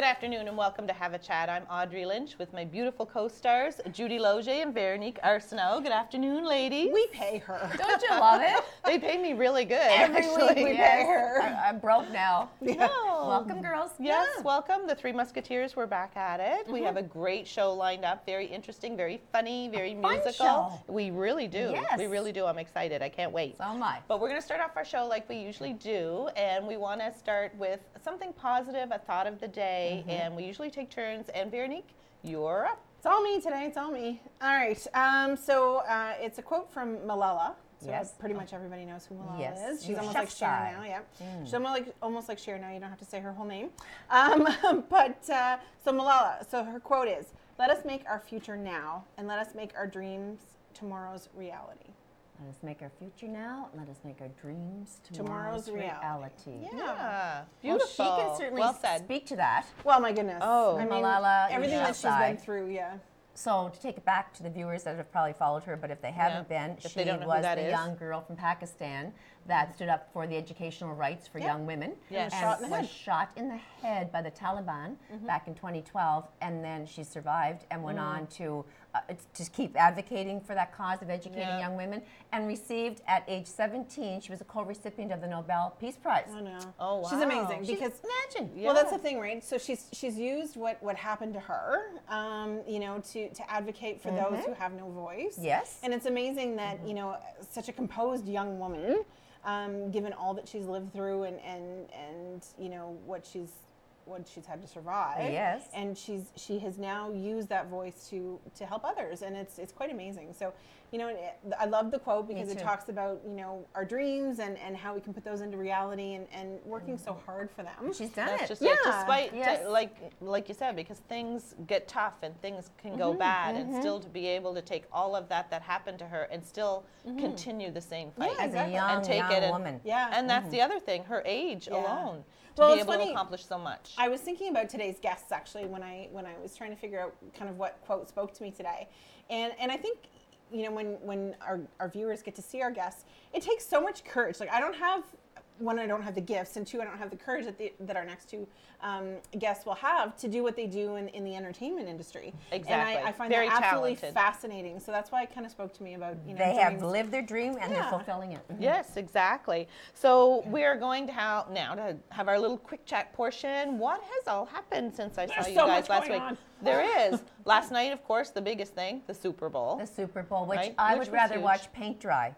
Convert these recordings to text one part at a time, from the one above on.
Good afternoon and welcome to Have a Chat. I'm Audrey Lynch with my beautiful co-stars, Judy Loge and Veronique Arsenault. Good afternoon, ladies. We pay her. Don't you love it? They pay me really good, Every actually. week we pay her. I'm broke now. No. Welcome, girls. Yes, welcome. The Three Musketeers, we're back at it. We have a great show lined up. Very interesting, very funny, very fun musical. show. We really do. Yes. We really do. I'm excited. I can't wait. So am I. But we're going to start off our show like we usually do, and we want to start with something positive, a thought of the day, and we usually take turns. And Veronique, you're up. It's all me today. It's all me. All right. So it's a quote from Malala. So Yes. pretty much everybody knows who Malala Yes. is. She's Your almost chef like Cher side. now. Yeah. She's almost like Cher now. You don't have to say her whole name. So Malala. So her quote is, "Let us make our future now, and let us make our dreams tomorrow's reality." Let us make our future now. Let us make our dreams Tomorrow's reality. Yeah. Well, Beautiful. she can certainly well said. speak to that. Well, my goodness. Oh. I mean, Malala everything that she's been Yousafzai. through. Yeah. So to take it back to the viewers that have probably followed her, but if they haven't been, If she they don't know who was that the is. young girl from Pakistan that stood up for the educational rights for young women. Yes. And Shot in the was head. shot in the head by the Taliban back in 2012, and then she survived and went on to keep advocating for that cause of educating Yeah. young women, and received at age 17, she was a co-recipient of the Nobel Peace Prize. I know. Oh, wow. She's amazing She's- because imagine. well, that's the thing, right? So she's used what happened to her, to advocate for those who have no voice. Yes. And it's amazing that such a composed young woman, given all that she's lived through and what she's had to survive. Yes. And she has now used that voice to help others, and it's quite amazing. So, I love the quote because it too. talks about our dreams and how we can put those into reality and working so hard for them. She's done That's it. just it. Yeah. Despite, Yes. like you said, because things get tough and things can go bad, and still to be able to take all of that happened to her and still continue the same fight. Yeah, As a exactly. young, And take young it and- woman. Yeah. And that's the other thing, her age Yeah. alone, to Well, be it's able to funny. accomplish so much. I was thinking about today's guests actually when I was trying to figure out kind of what quote spoke to me today, and I think when our viewers get to see our guests, it takes so much courage. Like I don't have the gifts, and two, I don't have the courage that our next two guests will have to do what they do in the entertainment industry. Exactly. And I find Very that absolutely talented. fascinating. So that's why it kind of spoke to me about They have dreams. lived their dream and they're Yeah. fulfilling it. Yes, exactly. So we are going to have our little quick chat portion. What has all happened since I saw There's you so guys much last going week? on. There is. Last night, of course, the biggest thing, the Super Bowl. The Super Bowl, which Right? I Which would was rather huge. watch paint dry.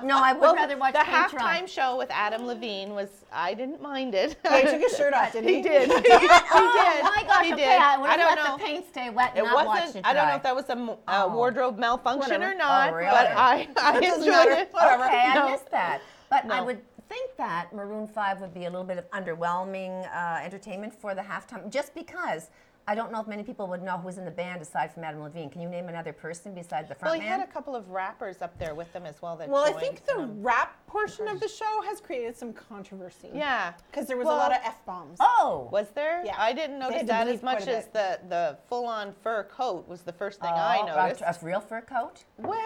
No, I would rather watch the paint dry. halftime show with Adam Levine I didn't mind it. Yeah, he took his shirt off, didn't he? He did. He did. Oh my gosh, He okay, did. I would I have don't let know. the paint stay wet and It not watched wasn't. it I don't know dry. if that was a wardrobe malfunction Whatever. or not, Oh, really? but I doesn't enjoyed matter. it. Whatever. Okay, No. I missed that. But I No. would think that Maroon 5 would be a little bit of underwhelming entertainment for the halftime, just because I don't know if many people would know who was in the band aside from Adam Levine. Can you name another person besides the Well, front he had man? a couple of rappers up there with them as well. That Well, I joined think the them. rap portion of the show has created some controversy. Yeah. Because there was Well, a lot of F-bombs. Oh! Was there? Yeah. I didn't They notice had to that bleep as much quite a as the full-on fur coat was the first thing I Oh, noticed. a real fur coat? Well,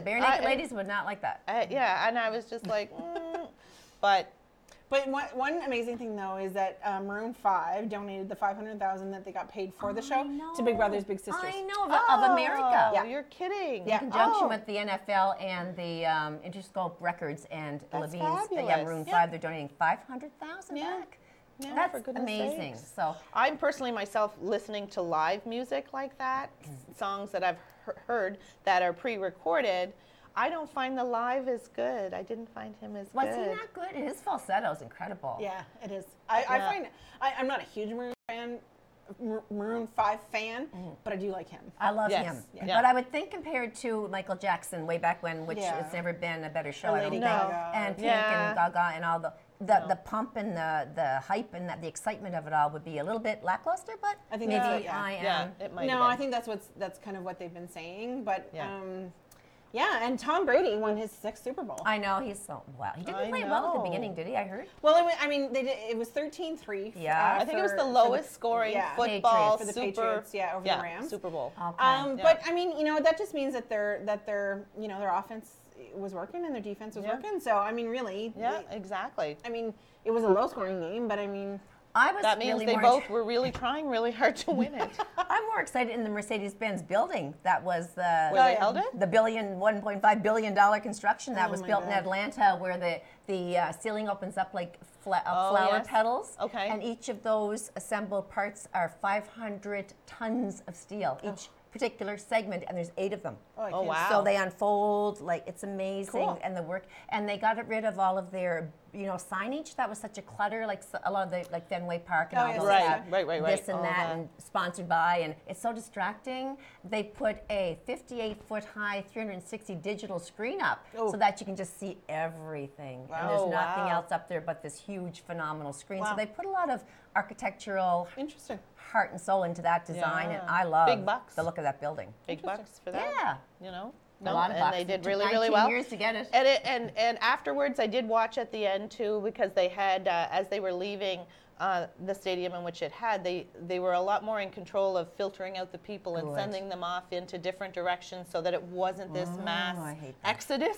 Bare naked ladies would not like that. yeah, and I was just like, but But one amazing thing, though, is that Maroon 5 donated the $500,000 that they got paid for the show to Big Brothers Big Sisters. I know, of America. Oh, Yeah. you're kidding. Yeah. In conjunction Oh. with the NFL and the Interscope Records and That's Levine's, fabulous. Maroon Yeah. 5, they're donating $500,000 Yeah. back. Yeah, That's for goodness amazing. sakes. So I'm personally myself listening to live music like that, songs that I've heard that are pre-recorded. I don't find the live as good. I didn't find him as was good. he not good? His falsetto is incredible. Yeah, it is. I find I'm not a huge Maroon 5 fan, but I do like him. I love Yes. him. Yeah. But I would think compared to Michael Jackson way back when, which Yeah. it's never been a better show, Or I don't Lady think. Gaga. And Pink Yeah. and Gaga and all the pump and the hype and the excitement of it all would be a little bit lackluster, but I think maybe that's- yeah. I am. Yeah, it might. No, have I been. think that's kind of what they've been saying. But Yeah. yeah, and Tom Brady won his 6th Super Bowl. I know, he's so well. He didn't I play well at the know. beginning, did he? I heard. Well, it was 13-3. Yeah. I think it was the lowest scoring football for the Super Patriots, over the Rams. Super Bowl. Okay. But I mean, that just means that their their offense was working and their defense was Yeah. working. So I mean, really, Yeah, exactly. I mean, it was a low-scoring game, but I mean, I was That means really they more both were really trying really hard to win it. I'm more excited in the Mercedes-Benz building that was the Where they held it? the $1.5 billion construction that Oh was my built in God. Atlanta, where the ceiling opens up like flower yes. petals. Okay. And each of those assembled parts are 500 tons of steel, each particular segment, and there's 8 of them. I Oh, can't- wow. So they unfold, like it's amazing, Cool. and the work, and they got rid of all of their, signage that was such a clutter, like a lot of the like Fenway Park and Oh, all yes. those Right, have right. this and All that, that. and sponsored by, and it's so distracting. They put a 58-foot high, 360 digital screen up so that you can just see everything, and there's Oh, nothing wow. else up there but this huge, phenomenal screen. Wow. So they put a lot of architectural Interesting. heart and soul into that design, and Yeah. I love Big bucks. the look of that building. Big bucks for that. Yeah. You know? A lot of and bucks. they It did took really, 19 well. years to get it. And afterwards, I did watch at the end too, because they had, as they were leaving the stadium in which it had, they were a lot more in control of filtering out the people and Good. sending them off into different directions, so that it wasn't this mass I hate that. exodus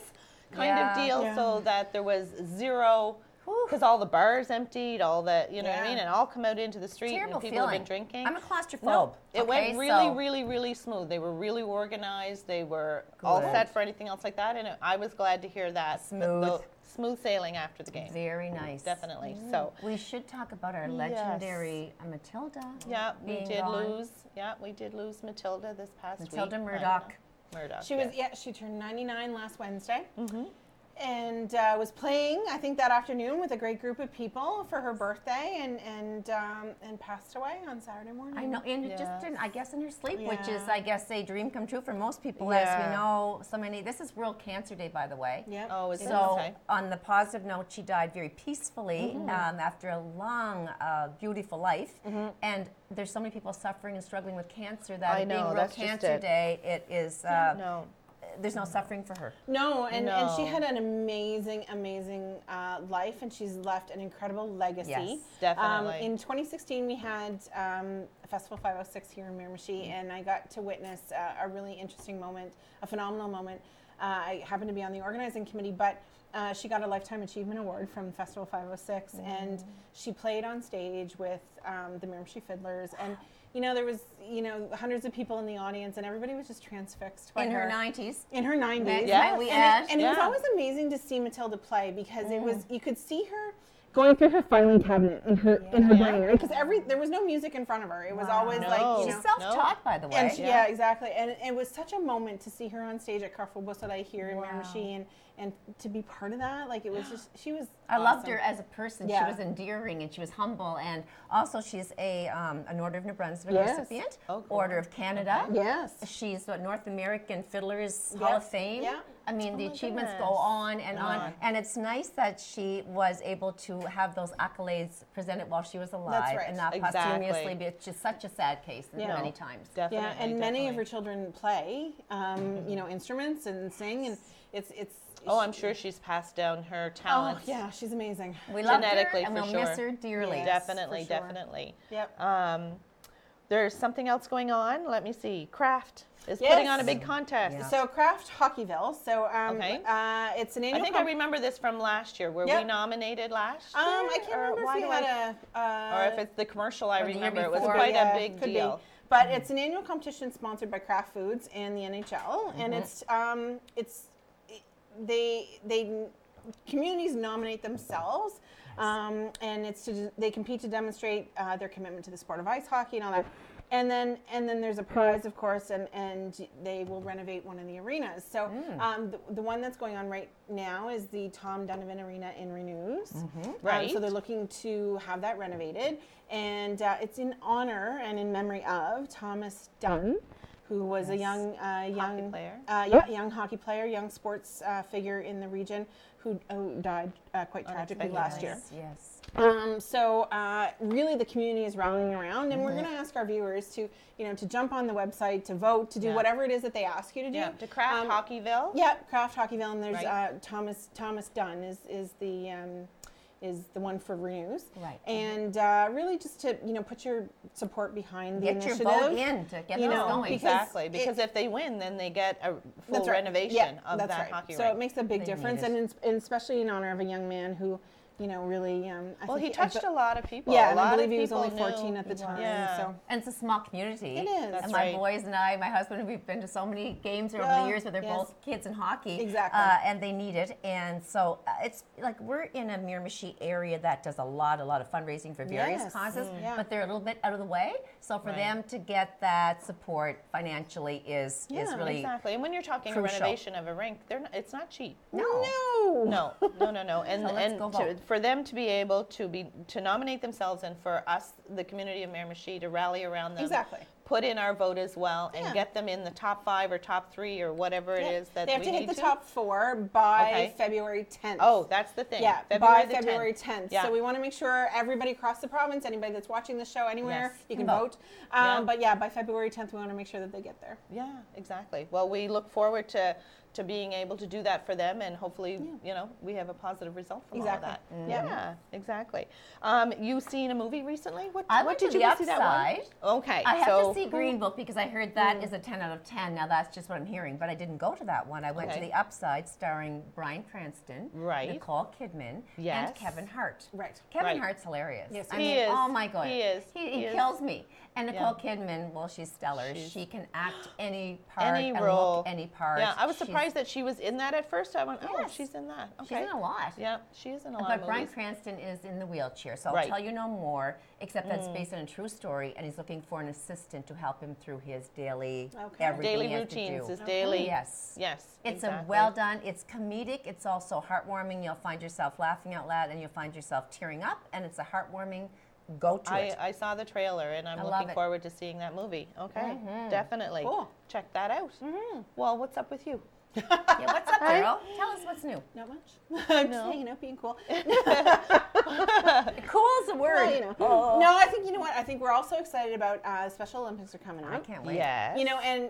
kind of Yeah. deal, Yeah. so that there was zero. Because all the bars emptied, all the, you know what I Yeah. mean, and all come out into the street, Terrible and people feeling. have been drinking. I'm a claustrophobe. No, it went okay, really, so- really, really smooth. They were really organized. They were all Good. set for anything else like that, and I was glad to hear that. Smooth. Smooth sailing after the game. Very nice. Definitely. So, We should talk about our legendary Matilda. yeah, we being did gone. lose. Yeah, we did lose Matilda this past week. Matilda I know. Murdoch. Murdoch. She was, yes. she turned 99 last Wednesday. And was playing, I think, that afternoon with a great group of people for her birthday, and passed away on Saturday morning. I know, and it just Yes. didn't, I guess, in her sleep, which is, Yeah. I guess, a dream come true for most people, as Yeah. we know. So many. This is World Cancer Day, by the way. Yep. Oh, is it? So, Okay. on the positive note, she died very peacefully after a long, beautiful life. And there's so many people suffering and struggling with cancer that I it being know, World that's just Cancer it. Day, it is. No. There's no suffering for her. No, and she No. had an amazing life, and she's left an incredible legacy. Yes, definitely. In 2016, we had Festival 506 here in Miramichi, and I got to witness a really interesting moment, a phenomenal moment. I happened to be on the organizing committee, but she got a Lifetime Achievement Award from Festival 506, and she played on stage with the Miramichi Fiddlers, and there was hundreds of people in the audience, and everybody was just transfixed by In her 90s. In her 90s. Might we add? And it was Yeah. always amazing to see Matilda play, because it was, you could see her going through her filing cabinet in her dining room, because there was no music in front of her. It was always No. like, She's self-taught, by the way. and yeah, exactly. And it was such a moment to see her on stage at Carrefour Beausoleil here in Miramichi, and to be part of that. Like, it was just, she was I loved awesome. her as a person. Yeah. She was endearing and she was humble, and also she's an Order of New Brunswick Yes. recipient, Oh, cool. Order of Canada. Yes. She's the North American Fiddlers Hall of Fame. Yeah. I mean, the my achievements go goodness. on and on, and it's nice that she was able to have those accolades presented while she was alive, right. and not Exactly. posthumously. But it's just such a sad case many times. Definitely. Yeah, and many of definitely. her children play, instruments and sing, and it's. Oh, I'm sure she's passed down her Oh, talent. yeah, she's amazing. We love her, Genetically, and for we'll miss sure. her dearly. Yes. Definitely, for sure. definitely. Yep. There's something else going on. Let me see. Kraft is Yes. putting on a big contest. Yeah. So Kraft Hockeyville. So Okay. it's an I annual. think I remember this from last year. Were we Yep. nominated last year? I can't Or remember why if we do had or if it's the commercial I Or the year remember. It was before. quite Yeah, a big could be. deal. But it's an annual competition sponsored by Kraft Foods and the NHL, and they communities nominate themselves, and they compete to demonstrate their commitment to the sport of ice hockey and all that. And then there's a prize, of course, and they will renovate one of the arenas. So the one that's going on right now is the Tom Donovan Arena in Renews. Right. So they're looking to have that renovated, and it's in honor and in memory of Thomas Dunn, who was a young player. young hockey player, young sports figure in the region who died quite tragically last year. Yes. So really, the community is rallying around, and we're going to ask our viewers to jump on the website, to vote, to do Yeah. whatever it is that they ask you to do. Yeah, to Kraft Hockeyville. Yeah, Kraft Hockeyville, and there's Right. Thomas Dunn is the one for Renews. Right. And really just to put your support behind the Get your initiative. vote in to get You this know, going. because Exactly, because if they win, then they get a full That's right. renovation Yeah, of that's that right. hockey So rink. it makes a big They difference, need and especially in honor of a young man who really. Well, he touched a lot of people. Yeah, a and lot I believe of he was only people 14 knew. at the time. Yeah. So And it's a small community. It is. That's And my right. boys and I, my husband, we've been to so many games over Yeah, the years where they're yes. both kids in hockey. Exactly. And they need it. And so it's like we're in a Miramichi area that does a lot of fundraising for various Yes. causes, Yeah. but they're a little bit out of the way. So for Right. them to get that support financially is Yeah, really Exactly. And when you're talking crucial. a renovation of a rink, it's not cheap. no. No. And So let's go vote. for them to be able to nominate themselves and for us, the community of Miramichi, to rally around them. Exactly. Put in our vote as well and Yeah. get them in the top 5 or top 3 or whatever it is that they have we to hit need the top 4 by February 10th. Oh, that's the thing. Yeah, February by the February 10th. 10th. Yeah. So we want to make sure everybody across the province, anybody that's watching the show anywhere, Yes. you can Vote. vote. Yeah. But yeah, by February 10th, we want to make sure that they get there. Yeah, exactly. Well, we look forward to being able to do that for them, and hopefully, we have a positive result from Exactly. all of that. Yeah. Yeah, exactly. You seen a movie recently? What I what went did to you the go see that one? Upside. Okay, I have so to see Green Book because I heard that is a 10 out of 10. Now that's just what I'm hearing, but I didn't go to that one. I went to Okay. the Upside starring Bryan Cranston, Right. Nicole Kidman, Yes. and Kevin Hart. Right. Kevin Right. Hart's hilarious. Yes, I he mean, is. oh my god. He is. He He is. kills me. And Nicole Yeah. Kidman, well, she's stellar. She's- She can act any part any and role, look any part. Yeah, I was She's- surprised that she was in that at first. I went, oh, Yes. she's in that. She's Okay. in a lot. Yeah, she is in a lot But of Bryan movies. Cranston is in the wheelchair, so I'll Right. tell you no more, except that it's based on a true story, and he's looking for an assistant to help him through his daily, Okay. everything Daily he has to routines, do. his daily. Yes. Yes. It's exactly. a well done, it's comedic, it's also heartwarming. You'll find yourself laughing out loud and you'll find yourself tearing up, and it's a heartwarming go to it. I saw the trailer and I'm I love looking it. forward to seeing that movie. Okay, definitely. Cool. Check that out. Well, what's up with you? Yeah, what's up, girl? Tell us what's new. Not much. I'm just hanging out, being cool. Cool is a word. Well, No, I think, you know what? I think we're also excited about Special Olympics are coming up. I can't wait. Yes.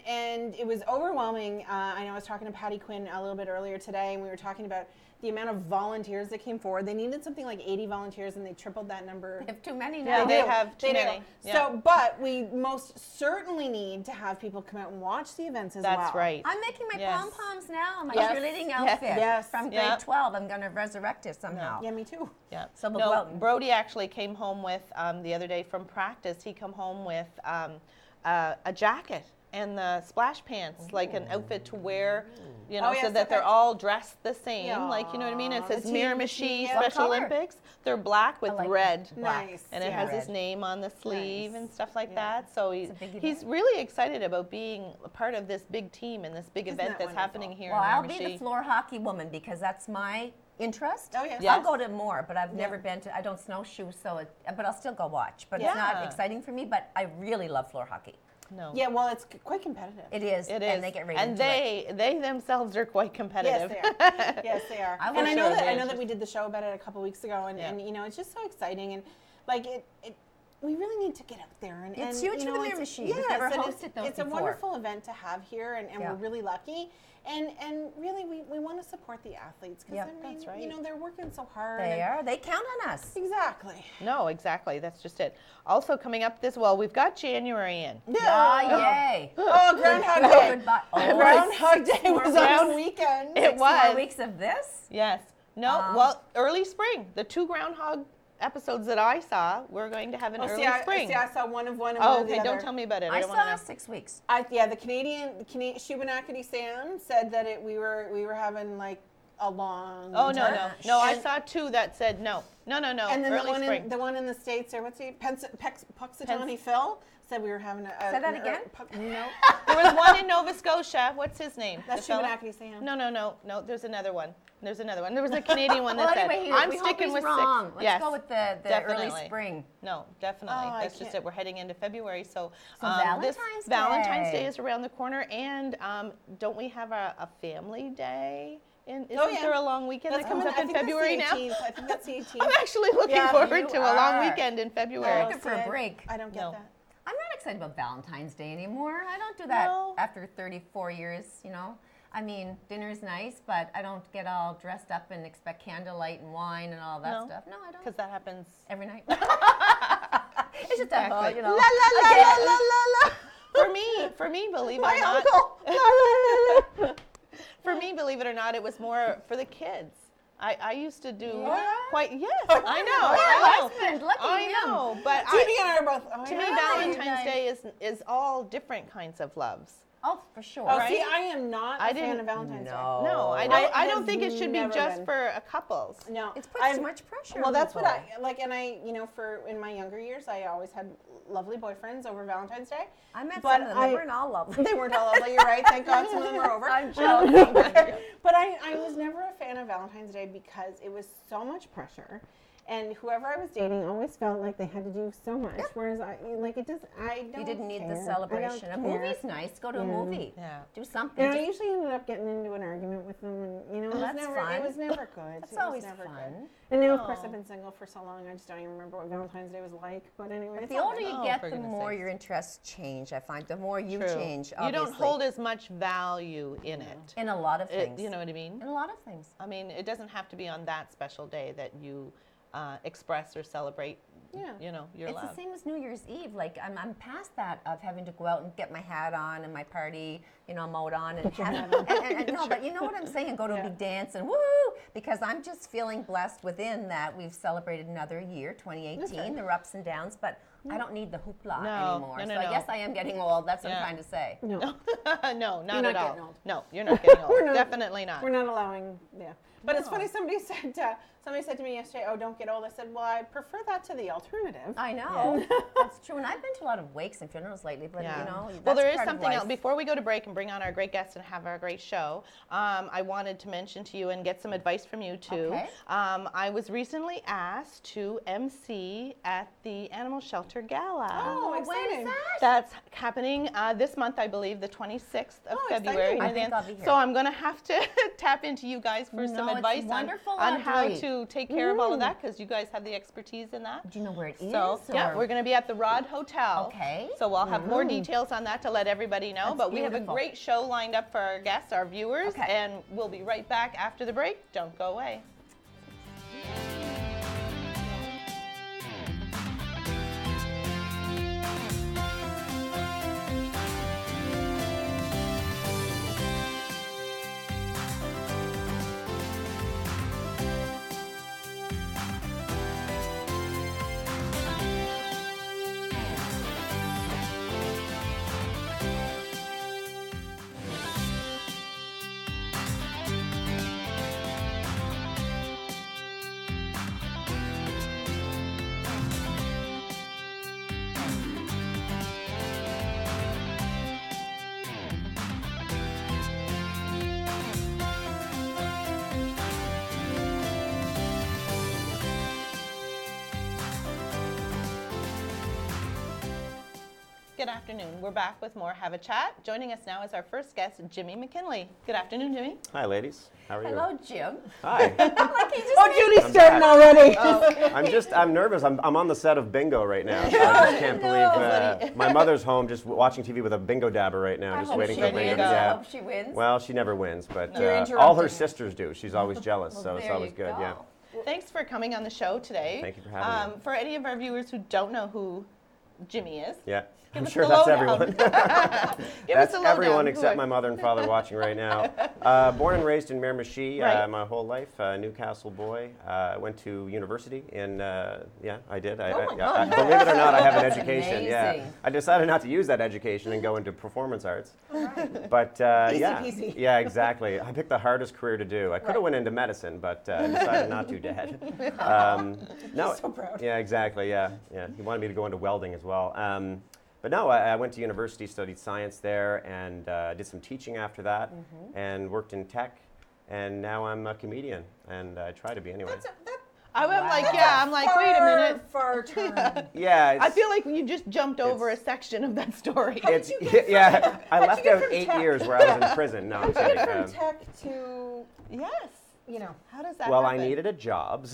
And it was overwhelming. I know I was talking to Patty Quinn a little bit earlier today, and we were talking about the amount of volunteers that came forward. They needed something like 80 volunteers, and they tripled that number. They have too many Yeah, now. they do. have too They do. many. Yeah. So, but we most certainly need to have people come out and watch the events as well. That's right. I'm making my Yes. pom-poms now, my Yes. cheerleading Yes. outfit Yes. from grade Yeah. 12. I'm going to resurrect it somehow. Yeah, me too. Yeah. So we'll no, go out and- Brody actually came home with the other day from practice. He come home with a jacket and the splash pants, like an outfit to wear, Oh, so yes, that they're okay. all dressed the same. Like, you know what I mean? It Aw, says the team, Miramichi yeah. What Special color? Olympics. They're black with like red. black. Nice. And it Yeah. has his Red. name on the sleeve Nice. and stuff like Yeah. that. So It's a big he's event. really excited about being a part of this big team and this big Isn't event that that's wonderful? happening here Well, in I'll Miramichi. be the floor hockey woman because that's my interest. Oh, yes. Yes. I'll go to more, but I've never been to. I don't snowshoe, but I'll still go watch. But it's not Yeah. exciting for me. But I really love floor hockey. No. Yeah, well, it's quite competitive. It is, It is. and they get right and into it. they themselves are quite competitive. Yes, they are. Yes, they are. I And wish I they know were that very we did the show about it a couple weeks ago, and, Yeah. and it's just so exciting, and like it we really need to get out there and It's and, huge you for the know, Miramichi. Yes, We've never and hosted those it's a before. wonderful event to have here, and Yeah. we're really lucky. And really, we want to support the athletes because Yep. I mean, That's right. they're working so hard. They and- are. They count on us. Exactly. No, exactly. That's just it. Also coming up we've got January in. Ah, yay. Oh, Groundhog Day. Goodbye. Oh, Groundhog Day was Ground- on the weekend. It 6 more was. weeks of this. Yes. No, early spring. The 2 groundhog episodes that I saw, we're going to have an early spring. I saw one of one. And Oh, one of the okay. other. Don't tell me about it. I I don't want saw to know. 6 weeks. The Canadian Shubenacadie Sam said that we were having like a long. Oh, no, time. no. I And- saw 2 that said no. No. And then early spring. the one in the States, or what's he? Puxatawny Phil said we were having a. Say that again? No, There was one in Nova Scotia. What's his name? that's The fella? Shubenacadie Sam. No. There's another one. There was a Canadian one that Well, said, anyway, I'm we hope sticking he's with wrong. 6. Let's Yes. go with the early definitely. spring. No, definitely. Oh, I That's just can't- it. We're heading into February, so, So this Valentine's Valentine's Day. Day is around the corner, and don't we have a family day? Isn't yeah. there a long weekend that comes up in February now? I think that's the 18th. I'm actually looking Yeah, forward you to a long are. weekend in February. Looking for a break. I don't get No. that. I'm not excited about Valentine's Day anymore. I don't do that No. after 34 years, I mean, dinner's nice, but I don't get all dressed up and expect candlelight and wine and all that No. stuff. No, I don't. Because that happens. Every night. It's just a whole, Exactly. La, For me, believe it My or not. uncle. For me, believe it or not, it was more for the kids. I used to do What? quite. Yes, I know. I know. husband, look at I him. know. But Judy and I are both. Oh, to me, yeah. Valentine's Day is all different kinds of loves. Oh, for sure. Oh, Right? see, I am not a I fan didn't- of Valentine's No. No, I I don't. I don't have think it should be never just been. for couples. Day. No, It's put I've- so much pressure Well, on that's what people. I like, and I, for in my younger years, I always had lovely boyfriends over Valentine's Day. I met But some of them. They weren't all lovely. They weren't all lovely. You're right. Thank God some of them are over. I'm joking. But I was never a fan of Valentine's Day because it was so much pressure. And whoever I was dating always felt like they had to do so much, whereas I don't. You didn't need the care. I celebration. don't A care. movie's nice. Go to a movie. Yeah. Do something. And I Just- usually ended up getting into an argument with them, and it was that's never. fun. It was never good. That's It was always never fun. Good. And now, of course, Oh. I've been single for so long, I just don't even remember what Valentine's Day was like. But anyway, it's The all older good. you Oh, get, for the goodness more sakes. your interests change. I find the more you True. change. You Obviously. don't hold as much value in it. in a lot of things. You know what I mean? in a lot of things. I mean, it doesn't have to be on that special day that you express or celebrate. Yeah. You know, your It's love. the same as New Year's Eve. Like I'm past that of having to go out and get my hat on and my party, mode on and have and no, but you know what I'm saying? Go to a big dance and woo! Because I'm just feeling blessed within that we've celebrated another year, 2018. There were ups and downs, but I don't need the hoopla No, anymore. no, no, so I no. guess I am getting old. That's what Yeah. I'm trying to say. No, No, not You're at not all. getting old. No, you're not getting old. We're not- Definitely not. we're not allowing. Yeah. But it's funny. Somebody said to me yesterday, "Oh, don't get old." I said, "Well, I prefer that to the alternative." I know. That's true. And I've been to a lot of wakes and funerals lately, but Well, that's there is part of something else. life. Before we go to break and bring on our great guests and have our great show, I wanted to mention to you and get some advice from you too. Okay. I was recently asked to MC at the Animal Shelter Gala. Oh, when is exciting. that? That's happening this month, I believe, the 26th of Oh, February. exciting. I think I'll be here. So I'm going to have to tap into you guys for some No, it's advice wonderful, on how Audrey. to take care of all of that, because you guys have the expertise in that. Do you know where it is? So, yeah, or- we're going to be at the Rod Hotel. Okay. So we'll have more details on that to let everybody know. That's but we have a beautiful. great show lined up for our guests, our viewers, Okay. and we'll be right back after the break. Don't go away. Good afternoon. We're back with more Have a Chat. Joining us now is our first guest, Jimmy McKinley. Good afternoon, Jimmy. Hi, ladies. How are you? Hello, Jim. Hi. Like he just Oh, made- Judy's I'm starting back. already. I'm nervous. I'm on the set of Bingo right now. So I just can't believe my mother's home just watching TV with a bingo dabber right now, I just hope waiting she for There you bingo. go. wins. Yeah. I hope she wins. Well, she never wins, but You're all interrupting her her. sisters do. She's always jealous, so it's there always you good. go. Yeah. Thanks for coming on the show today. Thank you for having me. For any of our viewers who don't know who Jimmy is, Yeah. Give I'm us sure the that's lowdown. everyone. give us That's a lowdown. everyone Who except are- my mother and father watching right now. Born and raised in Miramichi Right. my whole life, Newcastle boy. Went to university in, yeah, I did. Oh my yeah, God. believe it or not, I have an That's education. Yeah, amazing. I decided not to use that education and go into performance arts. But Easy yeah, peasy. yeah, exactly. I picked the hardest career to do. I could have went into medicine, but decided not to, Dad. No, so proud. yeah, exactly. Yeah, yeah. He wanted me to go into welding as well. But no, I went to university, studied science there, and did some teaching after that, and worked in tech. And now I'm a comedian, and I try to be anyway. I'm like, yeah, I'm like, wait a minute. Far turn. Yeah, I feel like you just jumped over a It's- section of that story. it's yeah. I How'd you left get out from 8 tech? years where I was in prison. No, I'm kidding. From tech to, Yes. How does that Well, happen? I needed a job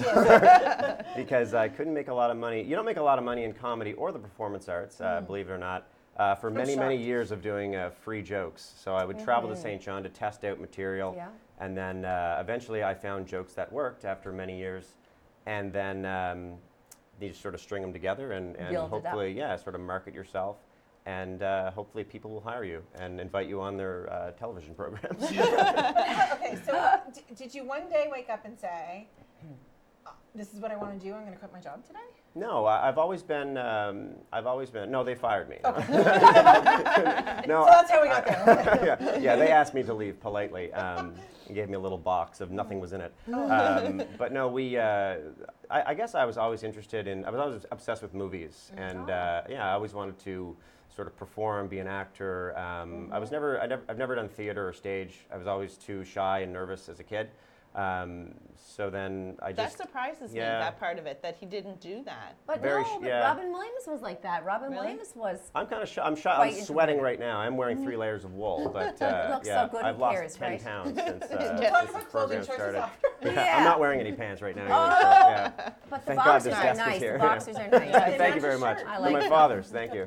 because I couldn't make a lot of money. You don't make a lot of money in comedy or the performance arts, believe it or not, for many, many shocked. years of doing free jokes. So I would travel to St. John to test out material. Yeah. And then eventually I found jokes that worked after many years. And then you just sort of string them together and Build it up. hopefully, yeah, sort of market yourself. and hopefully people will hire you and invite you on their television programs. Okay, so did you one day wake up and say, this is what I want to do, I'm going to quit my job today? No, I've always been. No, they fired me. Okay. No, So that's how we got there. yeah, they asked me to leave politely. And gave me a little box of nothing was in it. But no, I guess I was always interested in. I was always obsessed with movies, and I always wanted to sort of perform, be an actor. I've never done theater or stage. I was always too shy and nervous as a kid. So then I That just surprises me, yeah. that part of it, that he didn't do that. But Very no, but yeah. Robin Williams was like that. Robin Really? Williams was. I'm kind of I'm Quite sweating right now. I'm wearing 3 layers of wool, but looks so yeah, good, I've who lost cares, 10 right? pounds since Talk this about clothing program choices started. after. Yeah. I'm not wearing any pants right now. Oh. Either, so, yeah. But the Thank God boxers this are desk is nice. here. The boxers are nice. They Thank you match very your much. shirt. I They're like my it. father's. Thank you.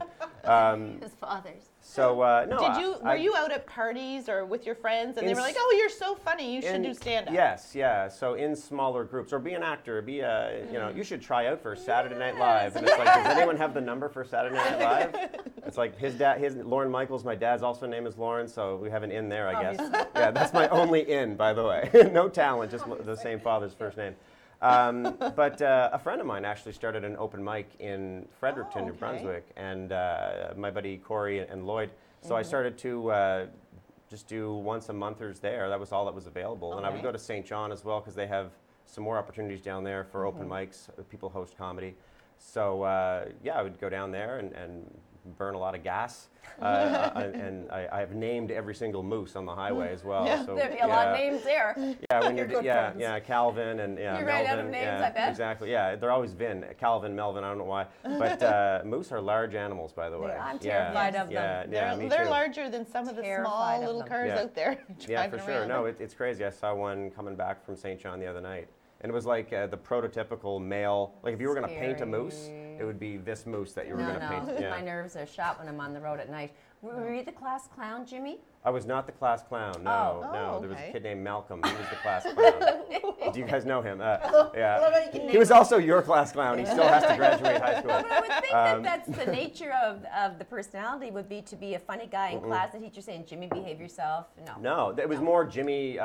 His fathers. So no, Were you out at parties or with your friends, and they In were like, s- "Oh, you're so funny. You should do stand-up." Yes, yeah. So in smaller groups, or be an actor, you should try out for Saturday Night Live. And it's like, does anyone have the number for Saturday Night Live? It's like his Lorne Michaels, my dad's also name is Lorne, so we have an in there, I guess. Obviously. Yeah, that's my only in, by the way. No talent, just the same father's first name. But a friend of mine actually started an open mic in Fredericton, Oh, New okay. Brunswick, and my buddy Corey and Lloyd. So I started to just do once a monthers there. That was all that was available. And I would Okay. go to St. John as well because they have some more opportunities down there for open mics. People host comedy. So I would go down there and burn a lot of gas. And I've named every single moose on the highway as well. Yeah. So, There'd be a lot of names there. Yeah, when you're Good friends. Calvin and You ran out of Melvin, names, yeah, I bet. exactly. Yeah, they're always Vin, Calvin, Melvin. I don't know why, but moose are large animals, by the way. I'm Yeah, terrified of them. Yeah, me They're too. larger than some of the Terrified small of little them. cars Yeah. out there. Yeah, for driving sure. around. No, it's crazy. I saw one coming back from St. John the other night, and it was like the prototypical male. Like if you were going to paint a moose, it would be this moose that you were No, going to paint. no. Yeah. My nerves are shot when I'm on the road at night. Were you the class clown, Jimmy? I was not the class clown. No, Oh. no. Oh, There was a okay. kid named Malcolm. He was the class clown. Do you guys know him? I love how you can He was also your class clown. He still has to graduate high school. But I would think that that's the nature of the personality would be to be a funny guy in class. The teacher saying, "Jimmy, behave yourself." No. No, it was more Jimmy.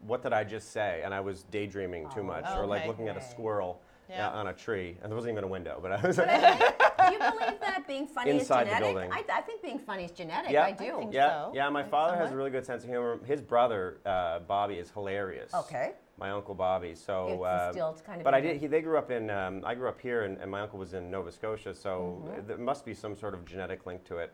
What did I just say? And I was daydreaming too much, or like Okay. looking at a squirrel Yeah. on a tree, and there wasn't even a window. But I was. Do you believe that being funny Inside is the genetic? building. I think being funny is genetic. Yeah. I do. I think Yeah, so. yeah. My Like father has a somewhat. really good sense of humor. His brother Bobby is hilarious. Okay. My uncle Bobby. So, It's instilled kind of but I in did. him. They grew up in. I grew up here, and my uncle was in Nova Scotia. So Mm-hmm. there must be some sort of genetic link to it.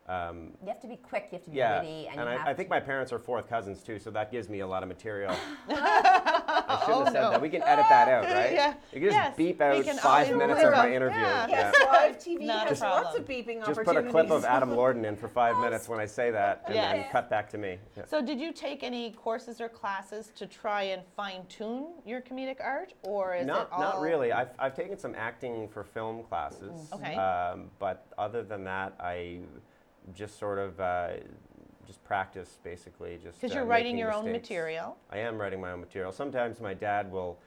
You have to be quick. You have to be Yeah, witty, and and you have I think to. my parents are fourth cousins too, so that gives me a lot of material. I shouldn't have said no. that. We can edit that out, right? Yeah. You can just Yes, beep we out can 5 always minutes of blur my out. interview. Yeah. Yes, live TV Not a has lots problem. of beeping Just opportunities. put a clip of Adam Lorden in for 5 minutes when I say that, and then Yes. cut back to me. Yeah. So, did you take any courses or classes to try and fine-tune your comedic art, or is it all? Not really. I've taken some acting for film classes. Okay. But other than that, I just sort of just practice basically. Just Because you're making writing your own mistakes. material. I am writing my own material. Sometimes my dad will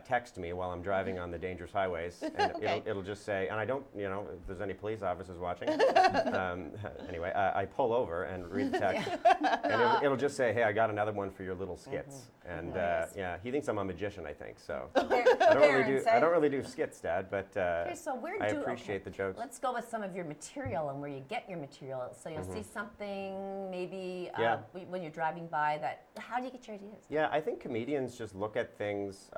text me while I'm driving on the dangerous highways, and Okay. it'll just say, and I don't, if there's any police officers watching, anyway, I pull over and read the text, and it'll just say, hey, I got another one for your little skits, and Nice. yeah, he thinks I'm a magician, I think, so. Parents, I don't really do skits, Dad, but Okay, so where I do appreciate the jokes. Let's go with some of your material and where you get your material. So you'll see something maybe Mm-hmm. Yeah. when you're driving by that. How do you get your ideas? Yeah, I think comedians just look at things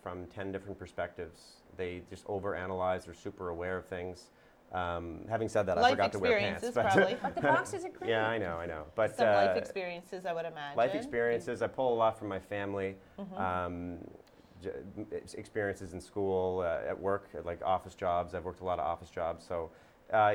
from 10 different perspectives. They just overanalyze. They're super aware of things. Having said that, I Life forgot to wear pants. experiences, but- probably. But the boxes are great. Yeah, I know. But Some life experiences, I would imagine. life experiences. I pull a lot from my family. Mm-hmm. Experiences in school, at work, like office jobs. I've worked a lot of office jobs. So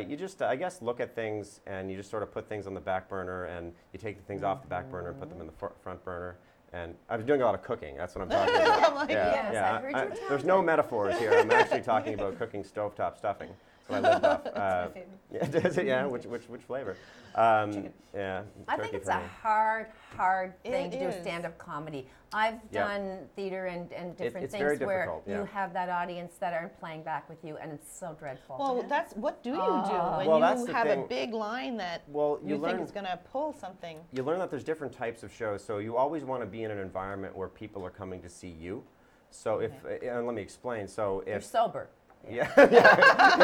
you just, I guess, look at things and you just sort of put things on the back burner and you take the things off the back burner and put them in the front burner. And I was doing a lot of cooking. That's what I'm talking about. like, yes, I heard you were There's no metaphors here. I'm actually talking about cooking stovetop stuffing. but I lived off. my favorite. Yeah, does it? Yeah, which flavor? Yeah, I think turkey it's for a me. hard thing It to do is. stand-up comedy. I've Yeah. done theater and different it's very things where difficult, yeah. you have that audience that aren't playing back with you, and it's so dreadful. Well, that's what do you do when Well, that's you the have a thing. big line that Well, you you think learn- is going to pull something? You learn that there's different types of shows, so you always want to be in an environment where people are coming to see you. So if, and let me explain. So You're if sober. yeah, That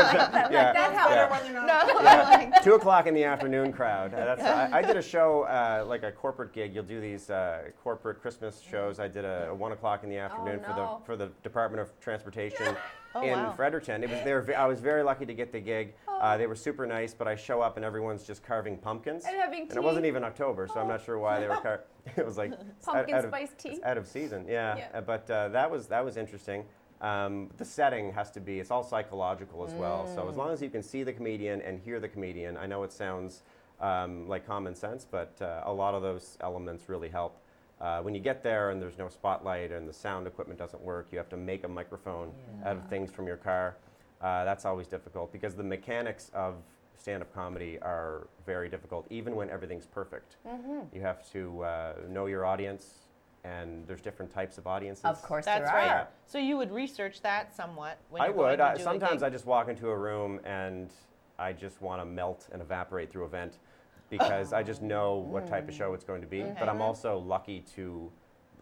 helps. Better Yeah. when they're not. No, yeah. 2 o'clock in the afternoon crowd. I did a show, like a corporate gig. You'll do these corporate Christmas shows. I did a 1 o'clock in the afternoon no. for the Department of Transportation Oh, in wow. Fredericton. It was there. I was very lucky to get the gig. They were super nice, but I show up and everyone's just carving pumpkins. And having it wasn't tea. even October, so I'm not sure why they were. It was like it's Pumpkin out of, spice tea? it's out of season. Yeah, Yeah. But that was interesting. The setting has to be, it's all psychological as well. So as long as you can see the comedian and hear the comedian, I know it sounds like common sense, but a lot of those elements really help. When you get there and there's no spotlight and the sound equipment doesn't work, you have to make a microphone out of things from your car. That's always difficult because the mechanics of stand-up comedy are very difficult, even when everything's perfect. You have to know your audience, and there's different types of audiences. Of course That's there right. are. So you would research that somewhat when I you're going would. to do a Sometimes gig. I just walk into a room and I just want to melt and evaporate through a vent because I just know what type of show it's going to be. But I'm also lucky to,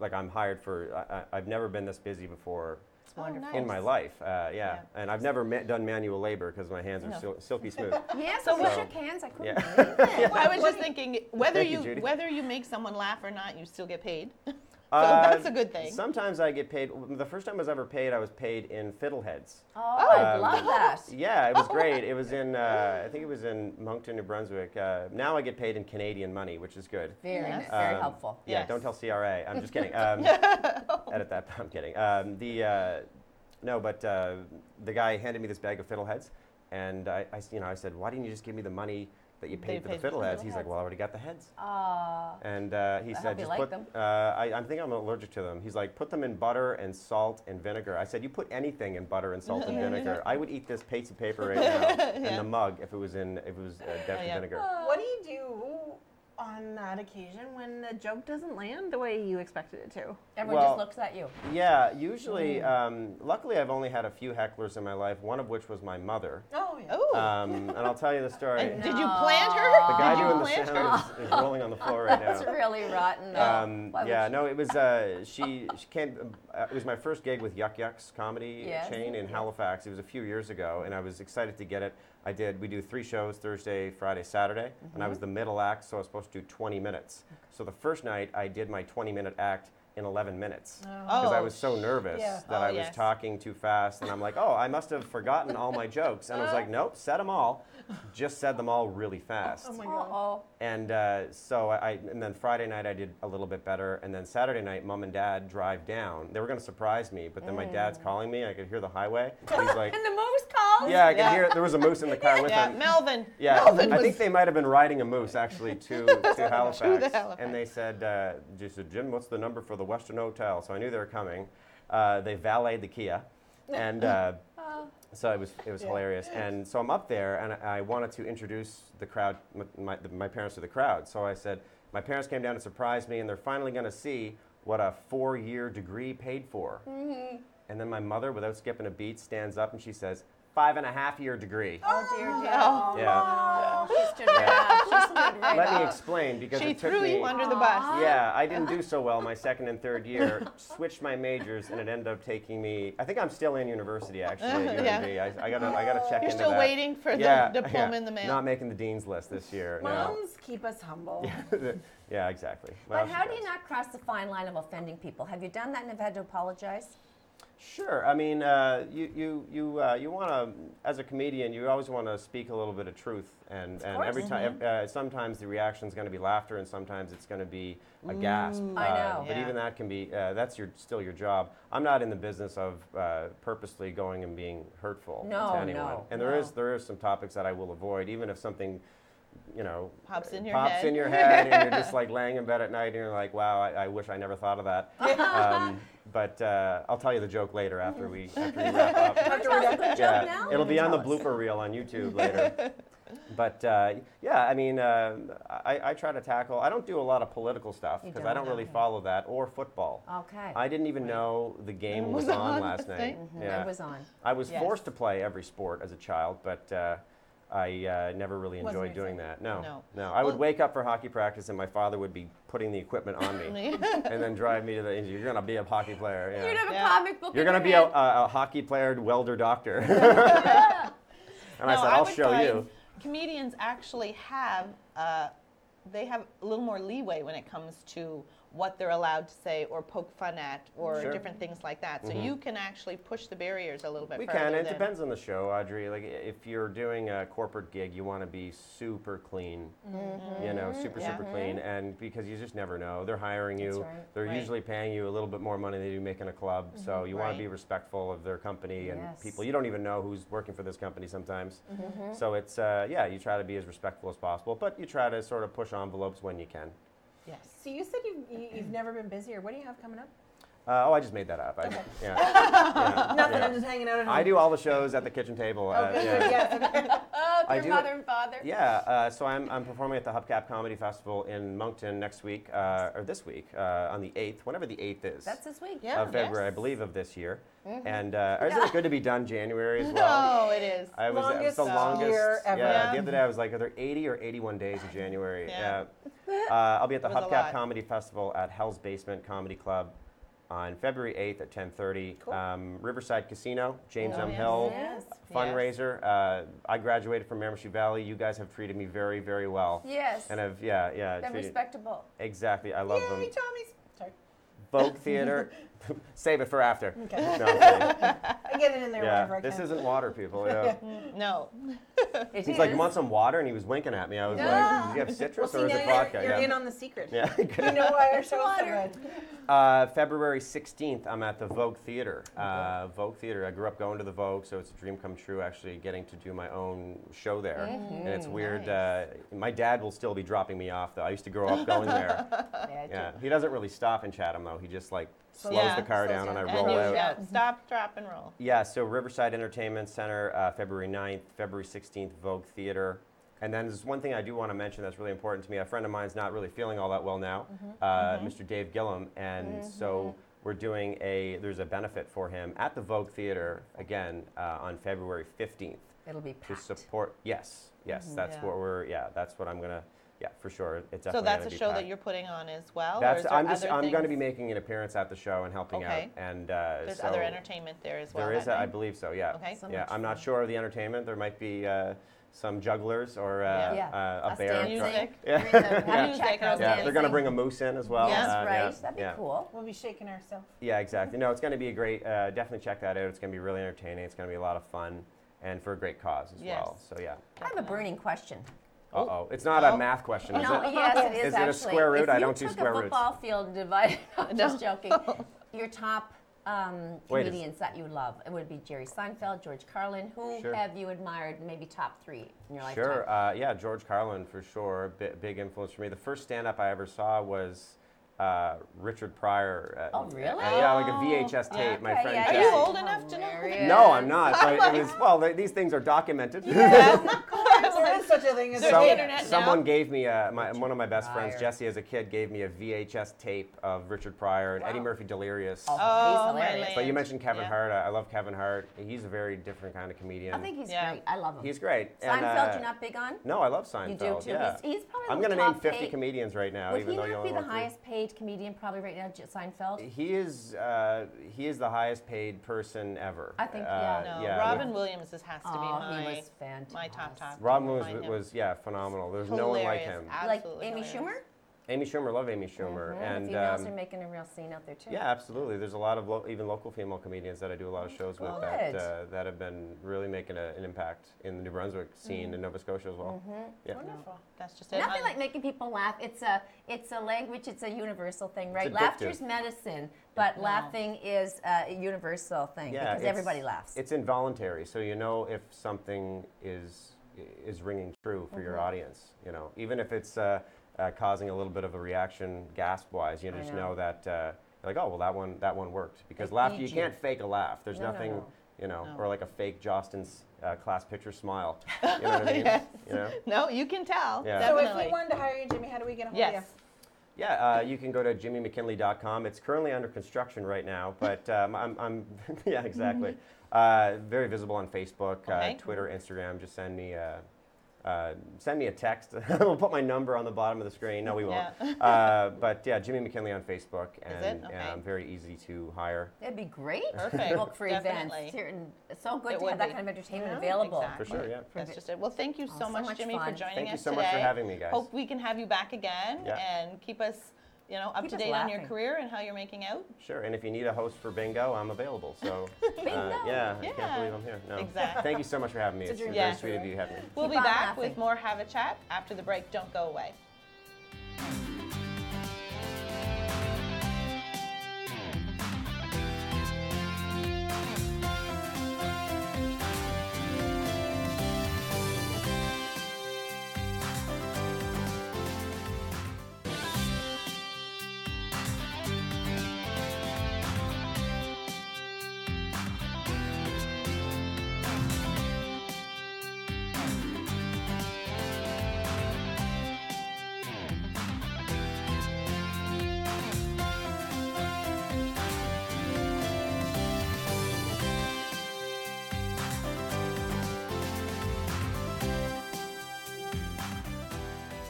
like, I'm hired for, I've never been this busy before It's wonderful. nice. in my life. Yeah. And I've never done manual labor because my hands are silky smooth. Yes, So we what- shook hands. I couldn't Yeah. believe it. I was just thinking whether Thank you, Judy. whether you make someone laugh or not, you still get paid. So Uh, that's a good thing. Sometimes I get paid. The first time I was ever paid, I was paid in fiddleheads. Oh, I love that. Yeah, it was great. It was in, I think it was in Moncton, New Brunswick. Now I get paid in Canadian money, which is good. Very, Yes. very helpful. Yeah, Yes. don't tell CRA. I'm just kidding. Edit that. I'm kidding. The guy handed me this bag of fiddleheads, and I said, why didn't you just give me the money that you paid for the paid for the fiddleheads? He's like, fiddleheads. well, I already got the heads. And he I said, hope you just like put. them. I think I'm allergic to them. He's like, put them in butter and salt and vinegar. I said, you put anything in butter and salt and vinegar. I would eat this piece of paper right now and the mug if it was Deft yeah. vinegar. What do you do on that occasion when the joke doesn't land the way you expected it to? Everyone Well- just looks at you. Yeah, usually. Luckily, I've only had a few hecklers in my life. One of which was my mother. Oh, yeah. Ooh. And I'll tell you the story. And did you plant her? The guy Did you doing the plant her? sound is rolling on the floor right That's now. really rotten. though. Why would Yeah, you- no, it was she came. It was my first gig with Yuck Yucks comedy Yes. chain in Halifax. It was a few years ago, and I was excited to get it. We do 3 shows: Thursday, Friday, Saturday, and I was the middle act, so I was supposed to do 20 minutes. So the first night I did my 20-minute act in 11 minutes because I Oh, was so nervous yeah. that Oh, I was yes. talking too fast, and I'm like, oh, I must have forgotten all my jokes, and I was like, nope, said them all, just said them all really fast. Oh my God. Uh-oh. And and then Friday night I did a little bit better, and then Saturday night, Mom and Dad drive down. They were going to surprise me, but then my dad's calling me. I could hear the highway. He's like, And the moose calls. yeah, I could hear. There was a moose in the car with Yeah, him. Melvin. Yeah, Melvin I was think they might have been riding a moose actually to Halifax. Halifax. And they said, Jim, what's the number for the Western Hotel? So I knew they were coming. They valeted the Kia, and so it was hilarious. And so I'm up there, and I wanted to introduce the crowd, my parents to the crowd. So I said, my parents came down to surprise me, and they're finally going to see what a 4-year degree paid for. And then my mother, without skipping a beat, stands up and she says, 5.5-year degree. Oh, dear, dear. Oh. Yeah. She stood right up. She stood right Let me up. explain because She it took threw me. you under the bus. Yeah, I didn't do so well my second and third year. Switched my majors, and it ended up taking me. I think I'm still in university actually at Yeah. UNB. I gotta check You're into still that. waiting for Yeah, the diploma yeah. in the mail. Not making the dean's list this year. No. Moms keep us humble. Yeah, exactly. But Well, how she do you does. not cross the fine line of offending people? Have you done that and have had to apologize? Sure. I mean, you want to, as a comedian, you always want to speak a little bit of truth, and course. every time, sometimes the reaction is going to be laughter, and sometimes it's going to be a gasp. I know. But Yeah. even that can be that's still your job. I'm not in the business of purposely going and being hurtful No, to anyone. no, And no. there is some topics that I will avoid, even if something Pops in your pops head. in your head, and you're just like laying in bed at night, and you're like, wow, I wish I never thought of that. But I'll tell you the joke later after we wrap up. Now? It'll be on the Tell us. blooper reel on YouTube later. But yeah, I mean, I try to tackle. I don't do a lot of political stuff You because I don't, don't really okay. follow that, or football. Okay. I didn't even know the game was on last night. Yeah. It was on. I was Yes. forced to play every sport as a child, but I never really Wasn't enjoyed your doing thing. that. No, No. no. I would Well- wake up for hockey practice, and my father would be putting the equipment on me, and then drive me to the. You're gonna be a hockey player. Yeah. You'd have a Yeah. comic book. You're in gonna your be hand. a hockey player, welder, doctor. And I No, said, I'll would show find you. Comedians actually have, they have a little more leeway when it comes to what they're allowed to say or poke fun at or Sure. different things like that. So you can actually push the barriers a little bit We further. can. It than- depends on the show, Audrey. Like if you're doing a corporate gig, you want to be super clean. You know, super Yeah. super clean, and because you just never know. They're hiring you. That's right. They're Right. usually paying you a little bit more money than you make in a club. So you want Right. to be respectful of their company and Yes. people. You don't even know who's working for this company sometimes. So it's yeah, you try to be as respectful as possible, but you try to sort of push envelopes when you can. Yes. So you said you've never been busier. What do you have coming up? Oh, I just made that up. Yeah. Nothing. yeah. I'm just hanging out at home. I do all the shows at the kitchen table. Okay, yeah. good. Yes. Oh, I your do- mother and father. Yeah, so I'm performing at the Hubcap Comedy Festival in Moncton next week, or this week, on the 8th, whenever the 8th is. That's this week. Yeah. of February, I Yes. believe, of this year. And isn't it good to be done January as well? Oh, it is. It was Longest the longest year ever. Yeah, Yeah. the other day I was like, are there 80 or 81 days of January? Yeah. I'll be at the It was a Hubcap lot. Comedy Festival at Hell's Basement Comedy Club on February 8th at 10:30. Cool. Riverside Casino, James Oh, M. yes. Hill Yes. fundraiser. I graduated from Miramichi Valley. You guys have treated me very, very well. Yes. And have, They're treated, respectable. exactly. I love Yay, them. Tommy's. Sorry. Vogue Theater. Save it for after. Okay. No, I'm kidding. I get it in there whenever I Yeah, can. this isn't water, people. Yeah. No. It He's like, is. you want some water? And he was winking at me. I was No. like, do you have Well, citrus see, or is now it vodka? you're yeah. in on the secret. Yeah. You know why our show's so water. good. February 16th, I'm at the Vogue Theater. Vogue Theater, I grew up going to the Vogue, so it's a dream come true actually getting to do my own show there. And it's weird. My dad will still be dropping me off, though. I used to grow up going there. Yeah. He doesn't really stop in Chatham, though. He just like slows Yeah. the car Slows down and I down. roll And you out. shout, stop, drop, and roll. Yeah, so Riverside Entertainment Center, February 9th, February 16th, Vogue Theater. And then there's one thing I do want to mention that's really important to me. A friend of mine's not really feeling all that well now, Mr. Dave Gillum. And so we're doing there's a benefit for him at the Vogue Theater, again, on February 15th It'll be to packed. support, yes, that's Yeah. what that's what I'm going to, for sure. It's So definitely that's gonna a be show packed. that you're putting on as well? or That's is there I'm other going to be things? making an appearance at the show and helping Okay. out. And There's so other entertainment there as well. there is, that I night? believe so. Yeah. Okay. So Yeah, much I'm not fun. sure of the entertainment. There might be some jugglers or Yeah. a Us bear. dancing. Music. Yeah. Bring the Yeah. Music, girls Yeah, they're going to dancing. bring a moose in as well. Yes, That's right. yeah, That'd be yeah. cool. We'll be shaking ourselves. Yeah, exactly. No, it's going to be a great. Definitely check that out. It's going to be really entertaining. It's going to be a lot of fun, and for a great cause as Yes. well. So yeah. I have a burning question. Uh-oh. It's not a math question, is No, it? yes, it is Is it a actually. square root? If I you don't do took square a roots. football field and divided, I'm just joking. Your top Wait, comedians that you love, it would be Jerry Seinfeld, George Carlin. Who Sure. have you admired? Maybe top 3 in your lifetime. Sure. Yeah, George Carlin for sure. Big influence for me. The first stand-up I ever saw was Richard Pryor. Oh, really? Yeah, like a VHS tape. Yeah. My Okay, friend yeah, Are Jesse. you old enough to know? Hilarious. No, I'm not. But it was these things are documented. There is such a thing as There's a the tape. internet now. Someone gave me one of my best friends, Pryor. Jesse, as a kid, gave me a VHS tape of Richard Pryor and Eddie Murphy Delirious. Oh, Oh, he's my hilarious. land. But you mentioned Kevin Yeah. Hart. I love Kevin Hart. He's a very different kind of comedian. I think he's Yeah. great. I love him. He's great. Seinfeld, And, you're not big on? No, I love Seinfeld. You do too. Yeah. He's probably I'm the going to name top 50 paid- comedians right now, Would even he though you not be only the want three. highest paid comedian probably right now, Seinfeld? He is the highest paid person ever. I think, yeah. No, yeah, Robin Williams has to be Oh, my, he was fantastic. my top. Robin Find Williams him was phenomenal. There's no one like hilarious. him. Like Absolutely Amy hilarious. Schumer? Amy Schumer, love Amy Schumer, The and females are making a real scene out there too. yeah, absolutely. There's a lot of even local female comedians that I do a lot of shows with Good. that have been really making an impact in the New Brunswick scene in Nova Scotia as well. Yeah. Wonderful. That's just it. Nothing like making people laugh. It's a language. It's a universal thing, right? addictive. Laughter's medicine, but laughing is a universal thing Yeah, because it's- everybody laughs. It's involuntary, so you know if something is is ringing true for your audience. You know, even if it's causing a little bit of a reaction gasp-wise, you I just know. know that like, oh well, that one worked, because They laughter, feed you you. can't fake a laugh. There's No, no, nothing. no. You know, No. or like a fake Jostens class picture smile. You know what I mean? Yes. You know? No, you can tell. Yeah. So Definitely. if we wanted to hire you, Jimmy, how do we get a hold of you? Yes. Yeah, you can go to jimmymckinley.com. It's currently under construction right now, but I'm yeah, exactly. Very visible on Facebook, Okay. Twitter, Instagram. Just send me a text. We'll put my number on the bottom of the screen. No, we won't. Yeah. But yeah, Jimmy McKinley on Facebook, and it? Okay. I'm very easy to hire. It'd be great Perfect. to book for Definitely. events. Here, and it's so good It to would have that be. kind of entertainment Yeah, available. exactly. For sure, yeah. That's just it. Well, thank you so so much, much Jimmy, for fun. joining Thank you us so today. much for having me, guys. Hope we can have you back again Yeah. and keep us, up Keep to us date on your laughing. career and how you're making out. Sure, and if you need a host for bingo, I'm available. So, Bingo. yeah, I Yeah. can't believe I'm here. No. Exactly. Thank you so much for having me. It's a It's dream very come sweet of true. you having me. We'll be Keep on back laughing. with more Have a Chat after the break. Don't go away.